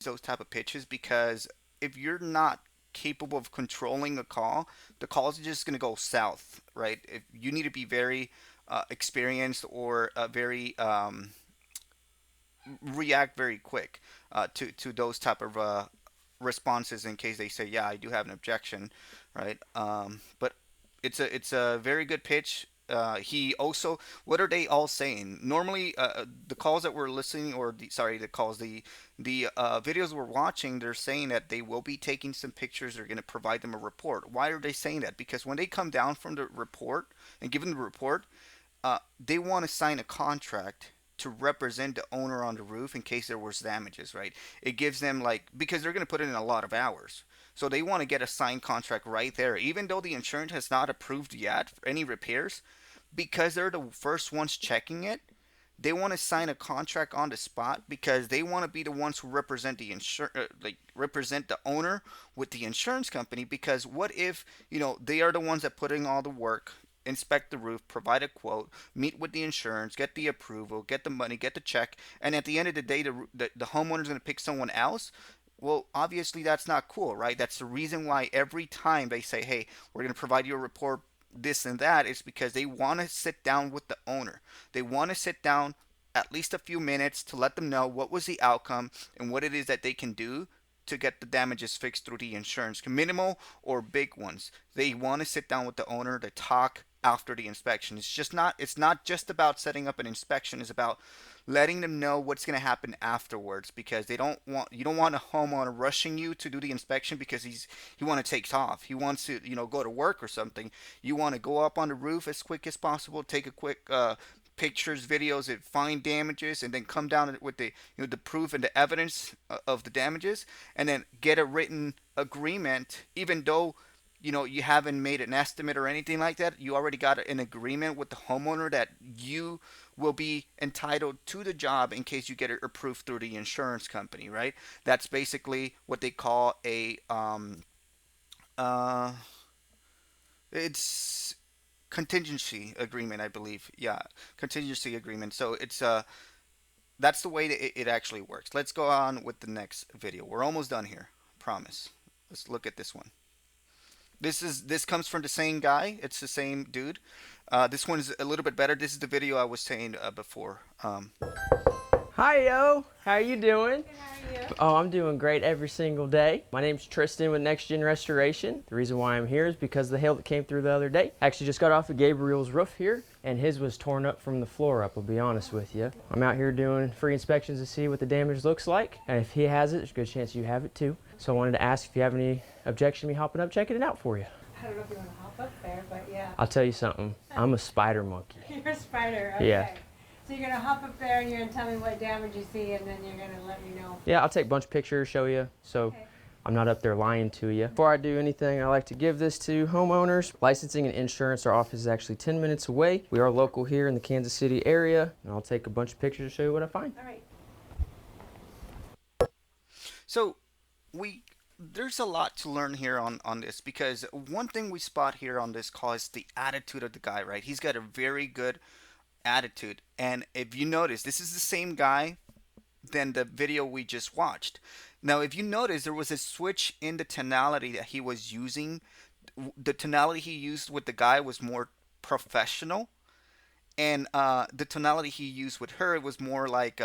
those type of pitches because if you're not capable of controlling a call, the call is just going to go south, right? If you need to be very experienced or very react very quick to those type of responses in case they say, yeah, I do have an objection, right? But it's a very good pitch. He also, what are they all saying? Normally, the calls that we're listening, or the calls, the videos we're watching, they're saying that they will be taking some pictures. They're going to provide them a report. Why are they saying that? Because when they come down from the report and give them the report, they want to sign a contract to represent the owner on the roof in case there was damages, right? It gives them like because they're going to put in a lot of hours. So they want to get a signed contract right there, even though the insurance has not approved yet for any repairs, because they're the first ones checking it. They want to sign a contract on the spot because they want to be the ones who represent the like represent the owner with the insurance company. Because what if they are the ones that put in all the work, inspect the roof, provide a quote, meet with the insurance, get the approval, get the money, get the check, and at the end of the day, the homeowner is going to pick someone else. Well, obviously that's not cool, right? That's the reason why every time they say, "Hey, we're going to provide you a report, this and that," is because they want to sit down with the owner. They want to sit down at least a few minutes to let them know what was the outcome and what it is that they can do to get the damages fixed through the insurance, minimal or big ones. They want to sit down with the owner to talk after the inspection. It's not just about setting up an inspection. It's about letting them know what's going to happen afterwards because you don't want a homeowner rushing you to do the inspection because he want to take off. He wants to go to work or something. You want to go up on the roof as quick as possible, take a quick pictures, videos, and find damages, and then come down with the proof and the evidence of the damages, and then get a written agreement. Even though you haven't made an estimate or anything like that, you already got an agreement with the homeowner that you will be entitled to the job in case you get it approved through the insurance company, right? That's basically what they call a uh, it's contingency agreement, I believe. Yeah, contingency agreement. So that's the way that it actually works. Let's go on with the next video. We're almost done here. Promise. Let's look at this one. This comes from the same guy. It's the same dude. This one is a little bit better. This is the video I was saying before. Hi, yo. How you doing? Good, how are you? Oh, I'm doing great every single day. My name's Tristan with Next Gen Restoration. The reason why I'm here is because of the hail that came through the other day. I actually just got off of Gabriel's roof here, and his was torn up from the floor up, I'll be honest with you. I'm out here doing free inspections to see what the damage looks like, and if he has it, there's a good chance you have it too. So I wanted to ask if you have any objection to me hopping up, checking it out for you. I don't know if you want to hop up there, but yeah. I'll tell you something. I'm a spider monkey. You're a spider, okay. Yeah. So you're going to hop up there and you're going to tell me what damage you see and then you're going to let me know. Yeah, I'll take a bunch of pictures, show you, so Okay. I'm not up there lying to you. Before I do anything, I like to give this to homeowners. Licensing and insurance, our office is actually 10 minutes away. We are local here in the Kansas City area, and I'll take a bunch of pictures to show you what I find. All right. So there's a lot to learn here on this because one thing we spot here on this call is the attitude of the guy, right? He's got a very good attitude. And if you notice, this is the same guy than the video we just watched. Now, if you notice, there was a switch in the tonality that he was using. The tonality he used with the guy was more professional, and the tonality he used with her was more like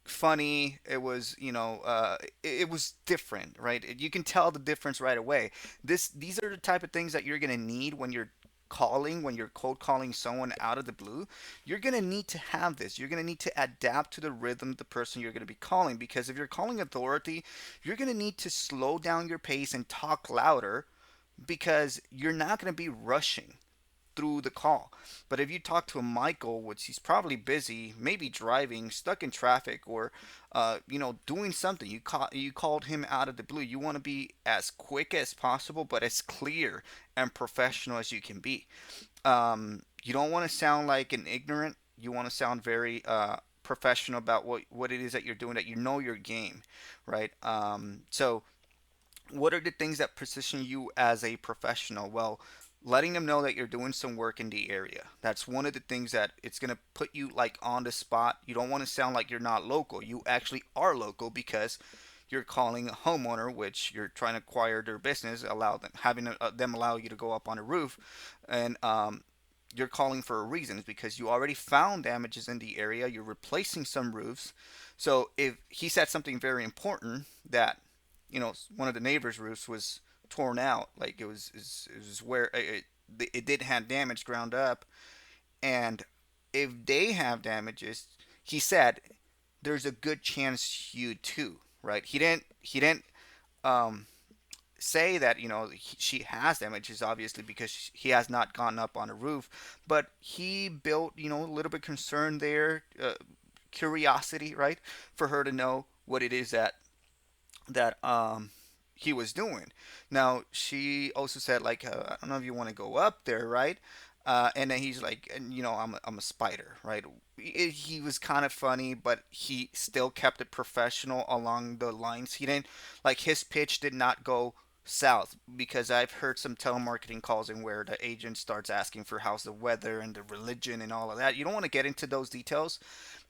funny. It was it was different, right? You can tell the difference right away. These are the type of things that you're gonna need when you're cold calling someone out of the blue. You're going to need to have this. You're going to need to adapt to the rhythm of the person you're going to be calling, because if you're calling authority, you're going to need to slow down your pace and talk louder because you're not going to be rushing through the call. But if you talk to a Michael, which he's probably busy, maybe driving, stuck in traffic, or doing something, you called him out of the blue. You want to be as quick as possible, but as clear and professional as you can be. You don't want to sound like an ignorant. You want to sound very professional about what it is that you're doing, that you know your game, right? So what are the things that position you as a professional? Well, letting them know that you're doing some work in the area. That's one of the things that it's going to put you like on the spot. You don't want to sound like you're not local. You actually are local because you're calling a homeowner, which you're trying to acquire their business, allow them having them allow you to go up on a roof, and you're calling for a reason. It's because you already found damages in the area. You're replacing some roofs. So if he said something very important that, one of the neighbors' roofs was torn out, like it was where it did have damage ground up, and if they have damages, he said there's a good chance you too, right? He didn't um, say that she has damages, obviously, because he has not gone up on a roof, but he built a little bit concern there, curiosity, right, for her to know what it is that he was doing. Now she also said like, I don't know if you want to go up there, right? And then he's like, and I'm a spider, right? He was kind of funny, but he still kept it professional along the lines. He didn't like his pitch did not go south, because I've heard some telemarketing calls in where the agent starts asking for how's the weather and the religion and all of that. You don't want to get into those details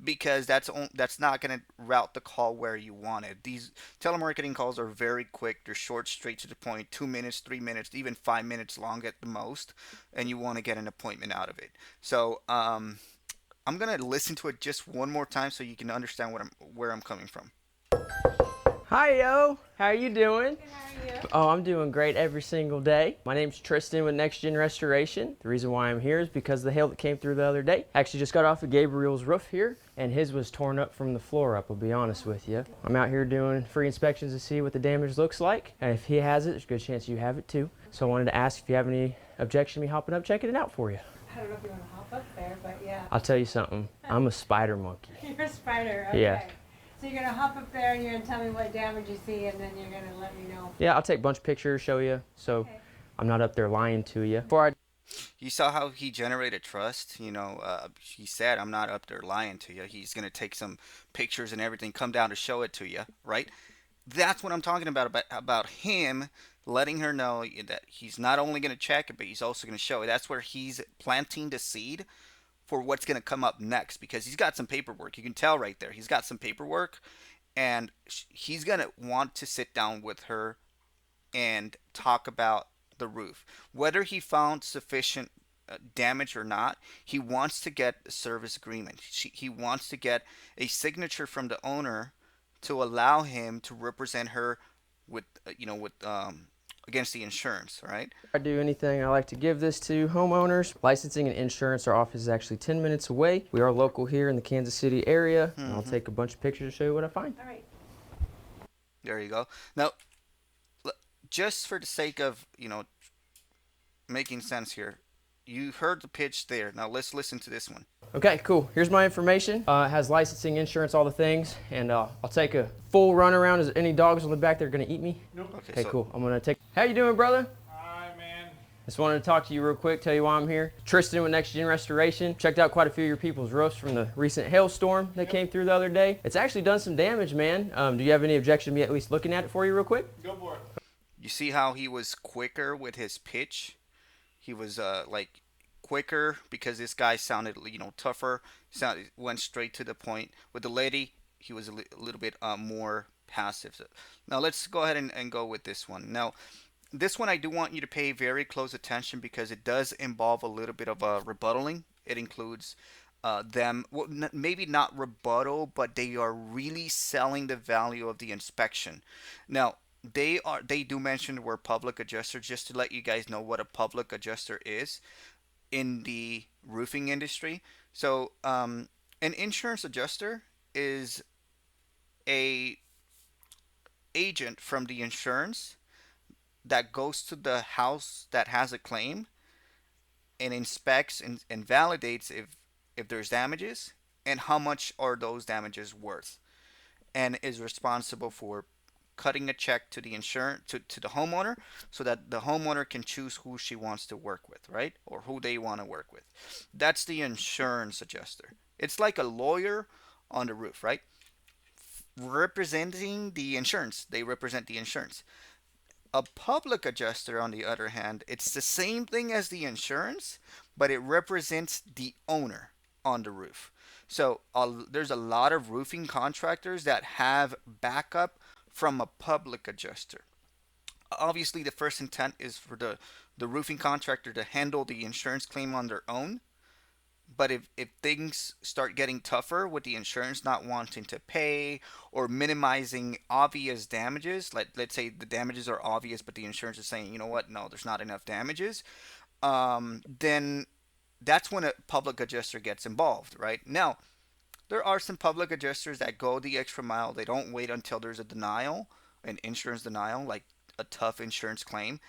because that's not going to route the call where you want it. These telemarketing calls are very quick. They're short, straight to the point, 2 minutes, 3 minutes, even 5 minutes long at the most, and you want to get an appointment out of it. So I'm gonna listen to it just one more time so you can understand where I'm coming from. Hi, yo. How are you doing? Good, how are you? Oh, I'm doing great every single day. My name's Tristan with Next Gen Restoration. The reason why I'm here is because of the hail that came through the other day. I actually just got off of Gabriel's roof here, and his was torn up from the floor up, I'll be honest with you. I'm out here doing free inspections to see what the damage looks like, and if he has it, there's a good chance you have it too. So I wanted to ask if you have any objection to me hopping up, checking it out for you. I don't know if you want to hop up there, but yeah. I'll tell you something. I'm a spider monkey. You're a spider, okay. Yeah. So you're going to hop up there and you're going to tell me what damage you see, and then you're going to let me know. Yeah, I'll take a bunch of pictures, show you, so Okay. I'm not up there lying to you. Before I You saw how he generated trust. He said, "I'm not up there lying to you." He's gonna take some pictures and everything, come down to show it to you, right? That's what I'm talking about him letting her know that he's not only gonna check it, but he's also gonna show it. That's where he's planting the seed for what's going to come up next, because he's got some paperwork. You can tell right there. He's got some paperwork, and he's going to want to sit down with her and talk about the roof. Whether he found sufficient damage or not, he wants to get a service agreement. He wants to get a signature from the owner to allow him to represent her with, against the insurance, right? do anything, I like to give this to homeowners. Licensing and insurance, our office is actually 10 minutes away. We are local here in the Kansas City area, and I'll take a bunch of pictures to show you what I find. All right. There you go. Now, just for the sake of, making sense here, you heard the pitch there. Now let's listen to this one. Okay, cool. Here's my information. It has licensing, insurance, all the things, and I'll take a full run around. Is there any dogs on the back that are gonna eat me? Nope. Okay, so cool. I'm gonna take. How you doing, brother? Hi, man. Just wanted to talk to you real quick, tell you why I'm here. Tristan with Next Gen Restoration. Checked out quite a few of your people's roofs from the recent hailstorm that came through the other day. It's actually done some damage, man. Do you have any objection to me at least looking at it for you real quick? Go for it. You see how he was quicker with his pitch? He was like quicker because this guy sounded tougher. Went straight to the point. With the lady, he was a little bit more passive. So, now let's go ahead and go with this one. Now, this one I do want you to pay very close attention because it does involve a little bit of rebuttaling. It includes them, well, maybe not rebuttal, but they are really selling the value of the inspection. Now, they do mention the word public adjuster, just to let you guys know what a public adjuster is in the roofing industry. So an insurance adjuster is a agent from the insurance that goes to the house that has a claim and inspects and validates if there's damages and how much are those damages worth, and is responsible for cutting a check to the insurance to the homeowner so that the homeowner can choose who she wants to work with, right? Or who they want to work with. That's the insurance adjuster. It's like a lawyer on the roof, right? Representing the insurance. They represent the insurance. A public adjuster, on the other hand, it's the same thing as the insurance, but it represents the owner on the roof. So there's a lot of roofing contractors that have backup from a public adjuster. Obviously, the first intent is for the roofing contractor to handle the insurance claim on their own. But if things start getting tougher with the insurance not wanting to pay or minimizing obvious damages, like let's say the damages are obvious, but the insurance is saying, you know what, no, there's not enough damages, then that's when a public adjuster gets involved, right? Now, there are some public adjusters that go the extra mile. They don't wait until there's a denial, an insurance denial, like a tough insurance claim.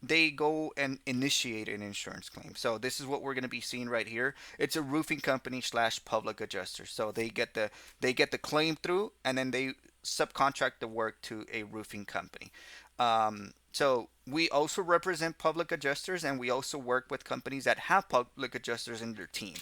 They go and initiate an insurance claim. So this is what we're going to be seeing right here. It's a roofing company slash public adjuster. So they get the claim through, and then they subcontract the work to a roofing company. So we also represent public adjusters, and we also work with companies that have public adjusters in their team.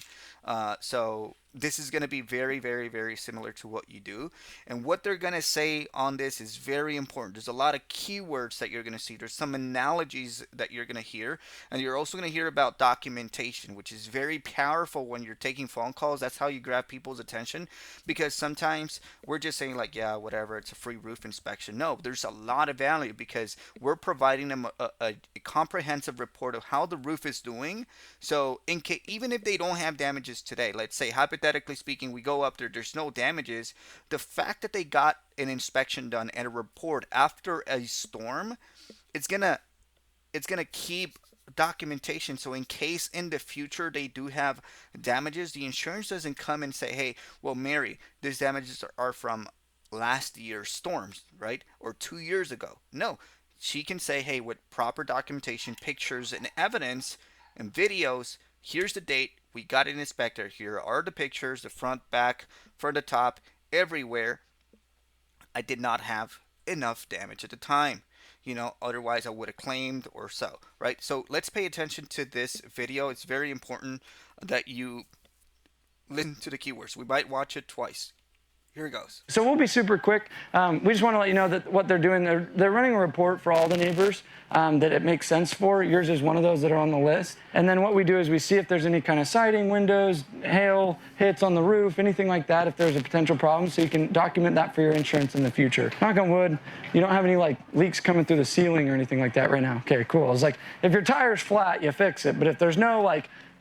So this is going to be very, very, very similar to what you do. And what they're going to say on this is very important. There's a lot of keywords that you're going to see. There's some analogies that you're going to hear. And you're also going to hear about documentation, which is very powerful when you're taking phone calls. That's how you grab people's attention. Because sometimes we're just saying, like, yeah, whatever, it's a free roof inspection. No, there's a lot of value because we're providing them a comprehensive report of how the roof is doing. So even if they don't have damages today, let's say hypothetically speaking, we go up there, there's no damages. The fact that they got an inspection done and a report after a storm, it's gonna keep documentation. So in case in the future they do have damages, the insurance doesn't come and say, hey, well, Mary, these damages are from last year's storms, right? Or 2 years ago. No, she can say, hey, with proper documentation, pictures, and evidence and videos, here's the date. We got an inspector. Here are the pictures, the front, back, from the top, everywhere. I did not have enough damage at the time. Otherwise I would have claimed or so, right? So let's pay attention to this video. It's very important that you listen to the keywords. We might watch it twice. Here it goes. So we'll be super quick. We just want to let you know that what they're doing, they're running a report for all the neighbors that it makes sense for. Yours is one of those that are on the list. And then what we do is we see if there's any kind of siding, windows, hail, hits on the roof, anything like that, if there's a potential problem, so you can document that for your insurance in the future. Knock on wood, you don't have any leaks coming through the ceiling or anything like that right now. Okay, cool. It's like, if your tire's flat, you fix it. But if there's no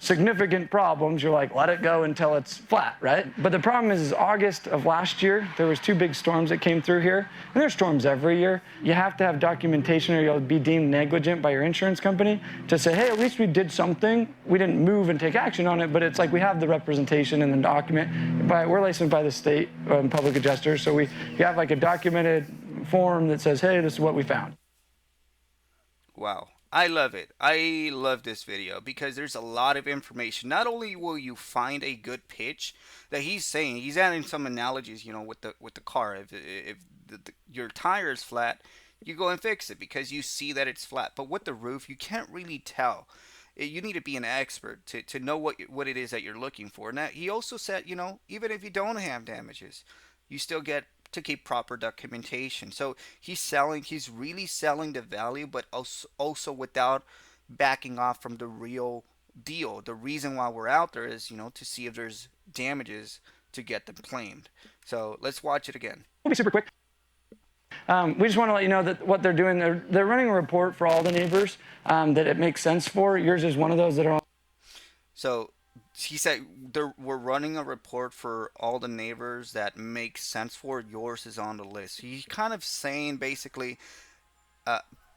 significant problems, you're let it go until it's flat, right? But the problem is August of last year, there was 2 big storms that came through here, and there's storms every year. You have to have documentation or you'll be deemed negligent by your insurance company to say, hey, at least we did something. We didn't move and take action on it, but it's we have the representation in the document. We're licensed by the state public adjusters, so you have a documented form that says, hey, this is what we found. Wow. I love it. I love this video because there's a lot of information. Not only will you find a good pitch that he's saying, he's adding some analogies, with the car. If your tire is flat, you go and fix it because you see that it's flat. But with the roof, you can't really tell. You need to be an expert to know what it is that you're looking for. Now, he also said, even if you don't have damages, you still get to keep proper documentation. So he's really selling the value, but also without backing off from the real deal. The reason why we're out there is, to see if there's damages to get them claimed. So let's watch it again. We'll be super quick. We just want to let you know that what they're doing, they're running a report for all the neighbors that it makes sense for. Yours is one of those that are on. So he said we're running a report for all the neighbors that makes sense for. Yours is on the list. He's kind of saying basically,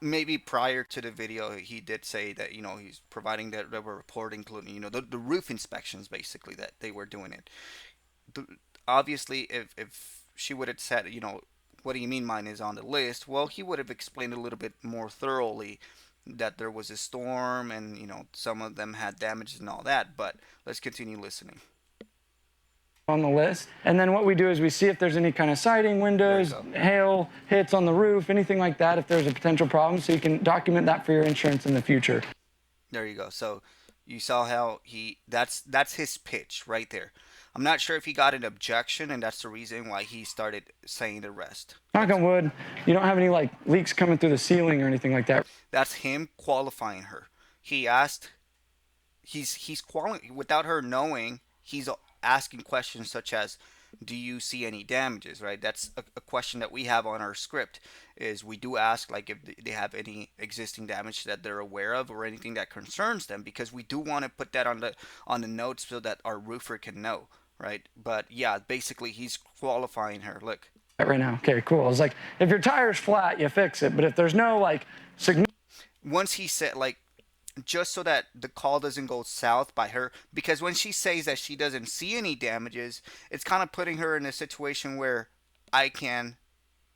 maybe prior to the video, he did say that he's providing that report, including the roof inspections basically that they were doing it. Obviously, if she would have said what do you mean mine is on the list? Well, he would have explained a little bit more thoroughly that there was a storm and some of them had damages and all that, but let's continue listening. On the list. And then what we do is we see if there's any kind of siding, windows, hail, hits on the roof, anything like that, if there's a potential problem, so you can document that for your insurance in the future. There you go. So you saw how that's his pitch right there. I'm not sure if he got an objection, and that's the reason why he started saying the rest. Knock on wood, you don't have any like leaks coming through the ceiling or anything like that. That's him qualifying her. He asked, he's qualifying without her knowing. He's asking questions such as, "Do you see any damages?" Right? That's a question that we have on our script. Is we do ask like if they have any existing damage that they're aware of or anything that concerns them, because we do want to put that on the notes so that our roofer can know. Right? But yeah, basically he's qualifying her. Look, Right now. Okay, cool. It's like if your tire's flat, you fix it. But if there's no like significant once he said like, just so that the call doesn't go south by her, because when she says that she doesn't see any damages, it's kind of putting her in a situation where I can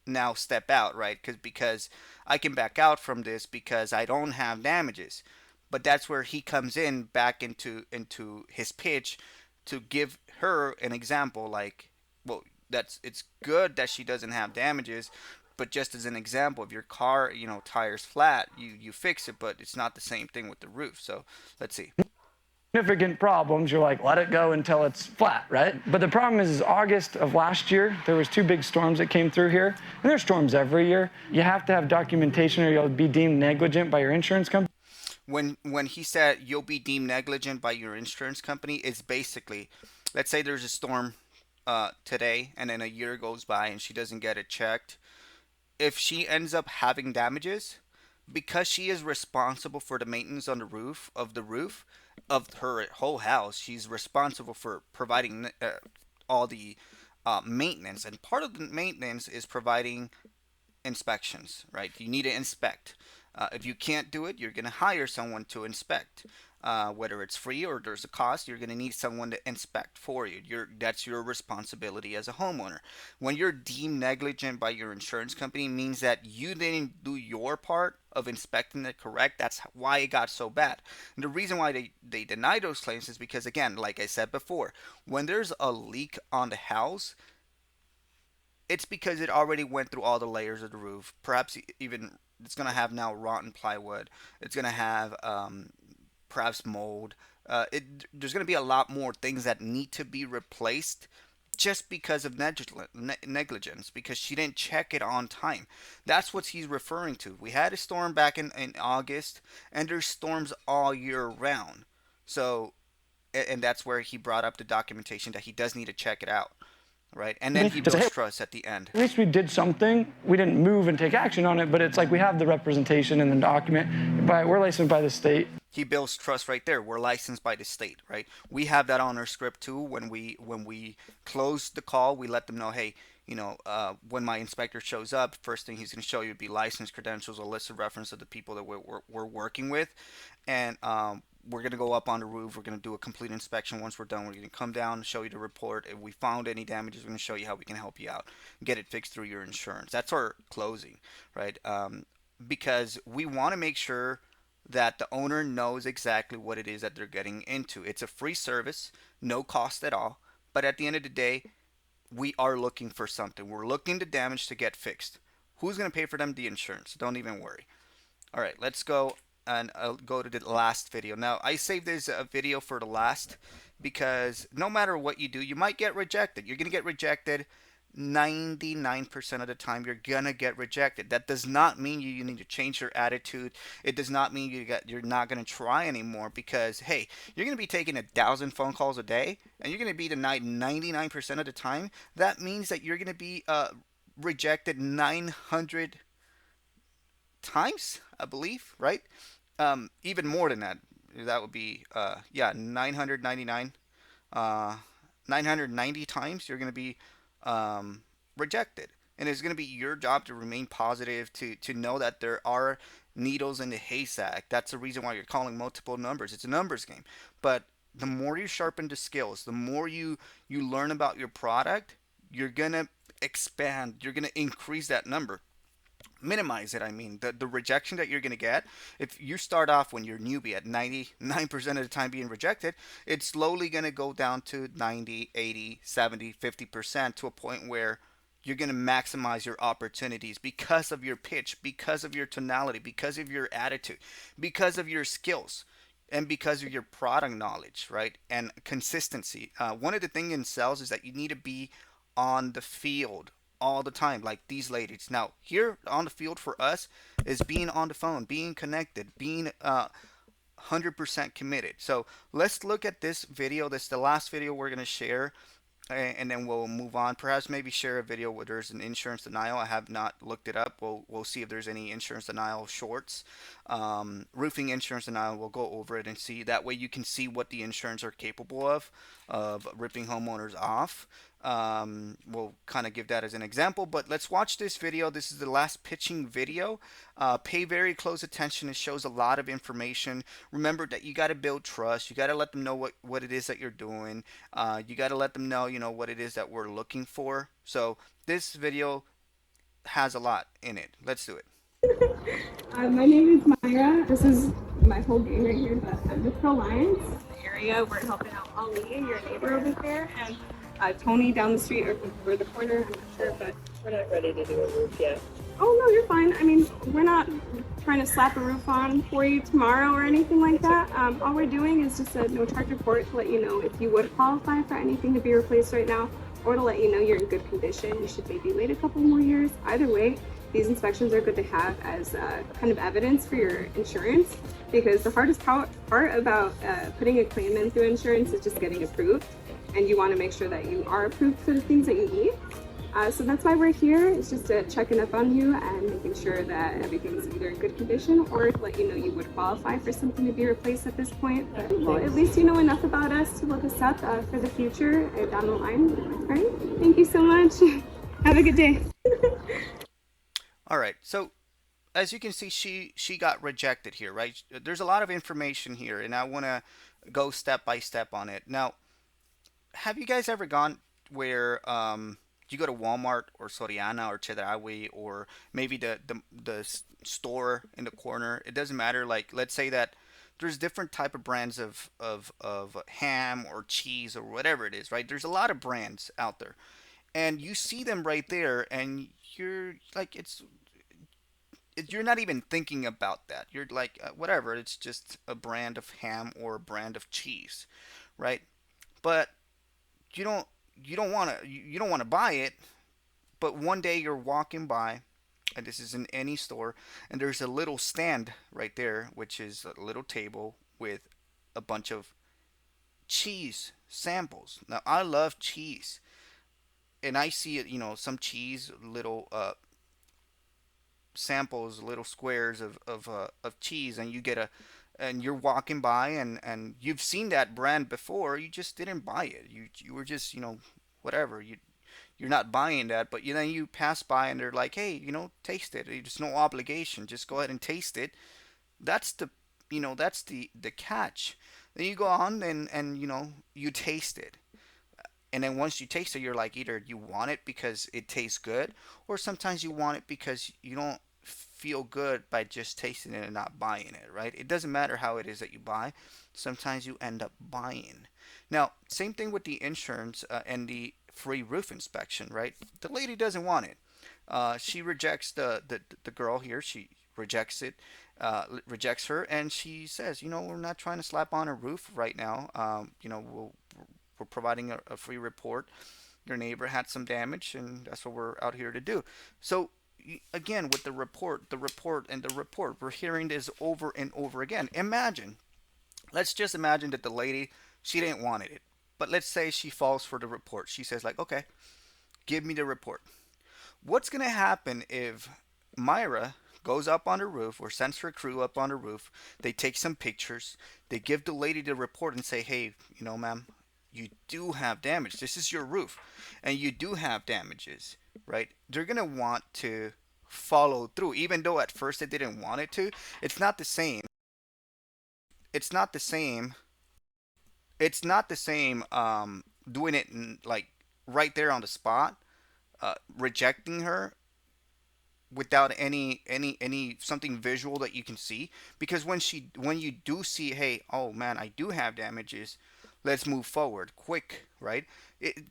now step out, right? Because I can back out from this because I don't have damages. But that's where he comes in back into his pitch to give her an example like, well, that's it's good that she doesn't have damages, but just as an example, if your car, tires flat, you fix it, but it's not the same thing with the roof. So let's see. problems, you're like, let it go until it's flat, right? But the problem is August of last year, there was 2 big storms that came through here. And there's storms every year. You have to have documentation or you'll be deemed negligent by your insurance company. When he said you'll be deemed negligent by your insurance company, it's basically, let's say there's a storm today, and then a year goes by and she doesn't get it checked. If she ends up having damages, because she is responsible for the maintenance on the roof of her whole house, she's responsible for providing all the maintenance, and part of the maintenance is providing inspections, right? You need to inspect. If you can't do it, you're going to hire someone to inspect. Whether it's free or there's a cost, you're going to need someone to inspect for you. That's your responsibility as a homeowner. When you're deemed negligent by your insurance company, means that you didn't do your part of inspecting it correct. That's why it got so bad. And the reason why they deny those claims is because, again, like I said before, when there's a leak on the house, it's because it already went through all the layers of the roof. Perhaps even it's going to have now rotten plywood. It's going to have perhaps mold. There's going to be a lot more things that need to be replaced just because of negligence, because she didn't check it on time. That's what he's referring to. We had a storm back in August, and there's storms all year round. So, and that's where he brought up the documentation that he does need to check it out. Right, and then he builds trust at the end. At least we did something. We didn't move and take action on it, but it's like we have the representation in the document. We're licensed by the state. He builds trust right there. We're licensed by the state, right? We have that on our script too. When we close the call, we let them know, hey, when my inspector shows up, first thing he's going to show you would be license credentials, a list of reference of the people that we're working with, and we're going to go up on the roof. We're going to do a complete inspection. Once we're done, we're going to come down, show you the report. If we found any damages, we're going to show you how we can help you out, get it fixed through your insurance. That's our closing, right? Because we want to make sure that the owner knows exactly what it is that they're getting into. It's a free service, no cost at all. But at the end of the day, we are looking for something. We're looking to damage to get fixed. Who's going to pay for them? The insurance. Don't even worry. All right, let's go and I'll go to the last video. Now, I saved this video for the last because no matter what you do, you might get rejected. You're going to get rejected 99% of the time. You're going to get rejected. That does not mean you need to change your attitude. It does not mean you're not going to try anymore, because, hey, you're going to be taking 1,000 phone calls a day and you're going to be denied 99% of the time. That means that you're going to be rejected 900 times, I believe, right? Even more than that. That would be 999 990 times you're going to be rejected. And it's going to be your job to remain positive, to know that there are needles in the haystack. That's the reason why you're calling multiple numbers. It's a numbers game. But the more you sharpen the skills, the more you learn about your product, you're going to expand. You're going to increase that number. Minimize it. I mean, the rejection that you're going to get, if you start off when you're newbie at 99% of the time being rejected, it's slowly going to go down to 90, 80, 70, 50% to a point where you're going to maximize your opportunities because of your pitch, because of your tonality, because of your attitude, because of your skills. and because of your product knowledge, right? And consistency. One of the things in sales is that you need to be on the field all the time, like these ladies. Now, here on the field for us is being on the phone, being connected, being 100% committed. So let's look at this video. This is the last video we're going to share, and then we'll move on. Perhaps maybe share a video where there's an insurance denial. I have not looked it up. We'll see if there's any insurance denial shorts. Roofing insurance denial. We'll go over it and see. That way you can see what the insurance are capable of ripping homeowners off. We'll kind of give that as an example, but let's watch this video. This is the last pitching video. Pay very close attention. It shows a lot of information. Remember that you got to build trust. You got to let them know what it is that you're doing. You got to let them know, what it is that we're looking for. So this video has a lot in it. Let's do it. My name is Myra. This is my whole game right here, but I'm with Pro Lions area. We're helping out Ali, your neighbor over there, and Tony down the street or the corner. I'm not sure, but We're not ready to do a roof yet. oh no, you're fine. I mean, we're not trying to slap a roof on for you tomorrow or anything like that. All we're doing is just a no charge report to let you know if you would qualify for anything to be replaced right now, or to let you know you're in good condition. You should maybe wait a couple more years. Either way, these inspections are good to have as kind of evidence for your insurance, because the hardest part about putting a claim in through insurance is just getting approved, and you want to make sure that you are approved for the things that you need. So that's why we're here. It's just checking up on you and making sure that everything's either in good condition, or to let you know you would qualify for something to be replaced at this point. But, well, at least you know enough about us to look us up for the future down the line. All right. Thank you so much. Have a good day. All right. So as you can see, she got rejected here, right? There's a lot of information here, and I want to go step by step on it. Now, have you guys ever gone where you go to Walmart or Soriana or Chedraui, or maybe the store in the corner? It doesn't matter. Like, let's say that there's different type of brands of ham or cheese or whatever it is, right? There's a lot of brands out there, and you see them right there, and you're like, you're not even thinking about that. You're like, whatever. It's just a brand of ham or a brand of cheese, right? But you don't you don't want to buy it. But one day you're walking by, and this is in any store, and there's a little stand right there, which is a little table with a bunch of cheese samples. Now, I love cheese, and I see it, some cheese, little samples, little squares of cheese, and and you're walking by, and you've seen that brand before. You just didn't buy it. You were just, whatever. You're not buying that, but then you pass by, and they're like, hey, taste it. There's no obligation. Just go ahead and taste it. That's the catch. Then you go on, and you taste it. And then once you taste it, you're like, either you want it because it tastes good, or sometimes you want it because you don't feel good by just tasting it and not buying it, right? It doesn't matter how it is that you buy. Sometimes you end up buying. Now, same thing with the insurance and the free roof inspection, right? The lady doesn't want it. She rejects the girl here. She rejects it, rejects her, and she says, we're not trying to slap on a roof right now. We're providing a free report. Your neighbor had some damage, and that's what we're out here to do. So again, with the report, and the report, we're hearing this over and over again. Let's just imagine that the lady, she didn't want it, but let's say she falls for the report. She says like, okay, give me the report. What's gonna happen if Myra goes up on the roof, or sends her crew up on the roof? They take some pictures. They give the lady the report and say, hey, ma'am, you do have damage. This is your roof, and you do have damages, right? They're gonna want to follow through, even though at first they didn't want it to. It's not the same. It's not the same. It's not the same. Doing it like right there on the spot, rejecting her without any something visual that you can see. Because when you do see, hey, oh man, I do have damages, let's move forward quick, right?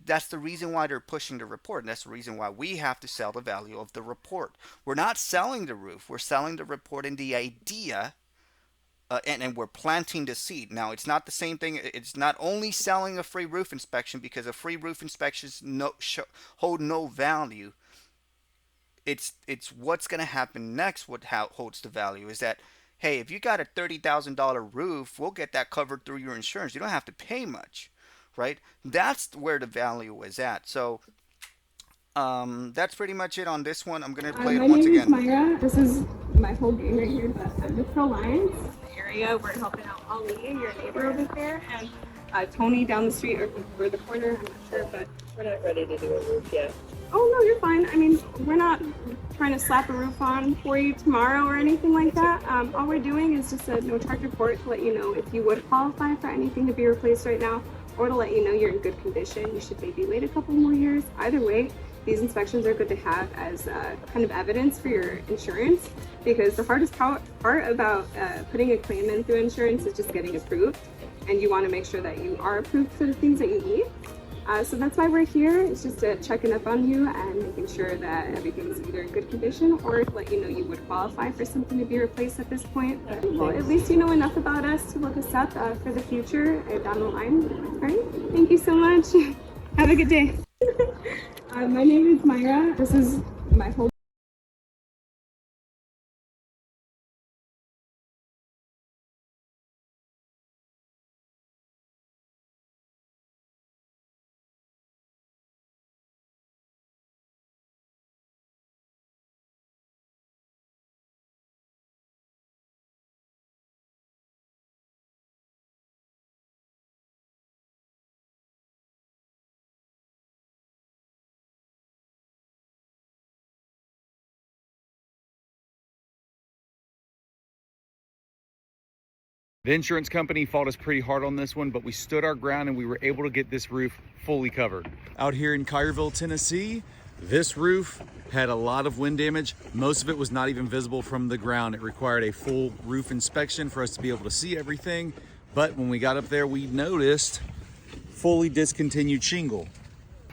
That's the reason why they're pushing the report, and that's the reason why we have to sell the value of the report. We're not selling the roof, we're selling the report and the idea and we're planting the seed. Now, it's not the same thing. It's not only selling a free roof inspection, because a free roof inspections hold no value. It's what's going to happen next. What holds the value is that, hey, if you got a $30,000 roof, we'll get that covered through your insurance. You don't have to pay much, right? That's where the value is at. So that's pretty much it on this one. I'm going to play it once again. My name is Myra. This is my whole game right here, but I'm with Pro Lions. The area we're helping out Ali, your neighbor over there, and Tony down the street or the corner. I'm not sure, but We're not ready to do a roof yet. oh no, you're fine. I mean, we're not trying to slap a roof on for you tomorrow or anything like that. All we're doing is just a no charge report to let you know if you would qualify for anything to be replaced right now, or to let you know you're in good condition. You should maybe wait a couple more years. Either way, these inspections are good to have as kind of evidence for your insurance, because the hardest part about putting a claim in through insurance is just getting approved, and you want to make sure that you are approved for the things that you need. So that's why we're here. It's just checking up on you and making sure that everything's either in good condition, or to let you know you would qualify for something to be replaced at this point. But, well, at least you know enough about us to look us up for the future down the line. All right. Thank you so much. Have a good day. My name is Myra. This is my whole The insurance company fought us pretty hard on this one, but we stood our ground and we were able to get this roof fully covered. Out here in Collierville, Tennessee, this roof had a lot of wind damage. Most of it was not even visible from the ground. It required a full roof inspection for us to be able to see everything. But when we got up there, we noticed fully discontinued shingle.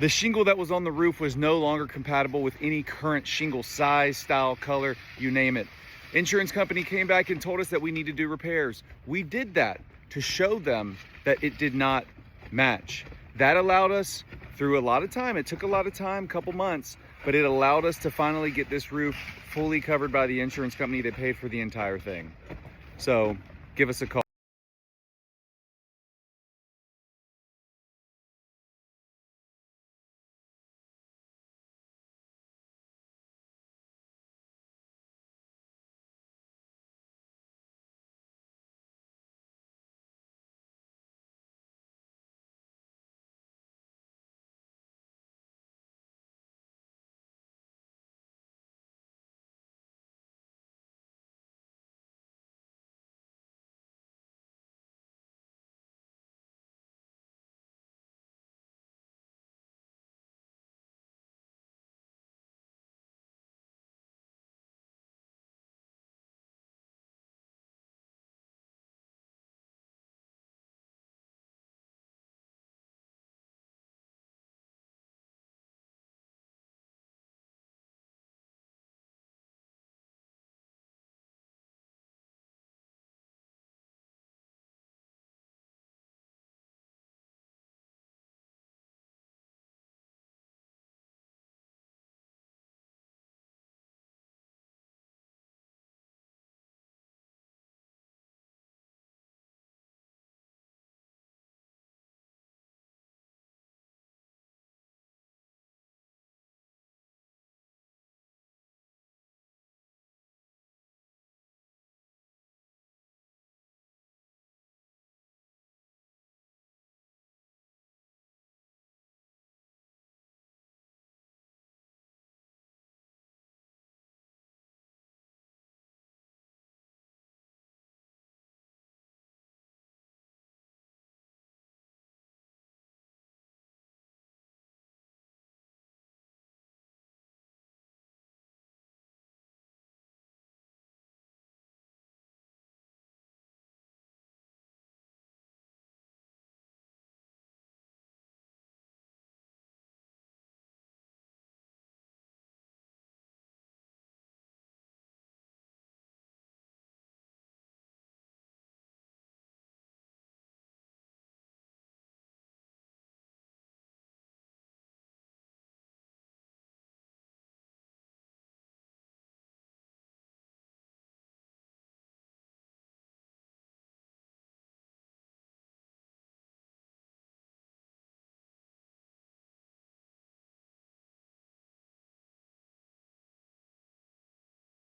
The shingle that was on the roof was no longer compatible with any current shingle size, style, color, you name it. Insurance company came back and told us that we need to do repairs. We did that to show them that it did not match. That allowed us, through a lot of time, it took a lot of time, a couple months, but it allowed us to finally get this roof fully covered by the insurance company that paid for the entire thing. So give us a call.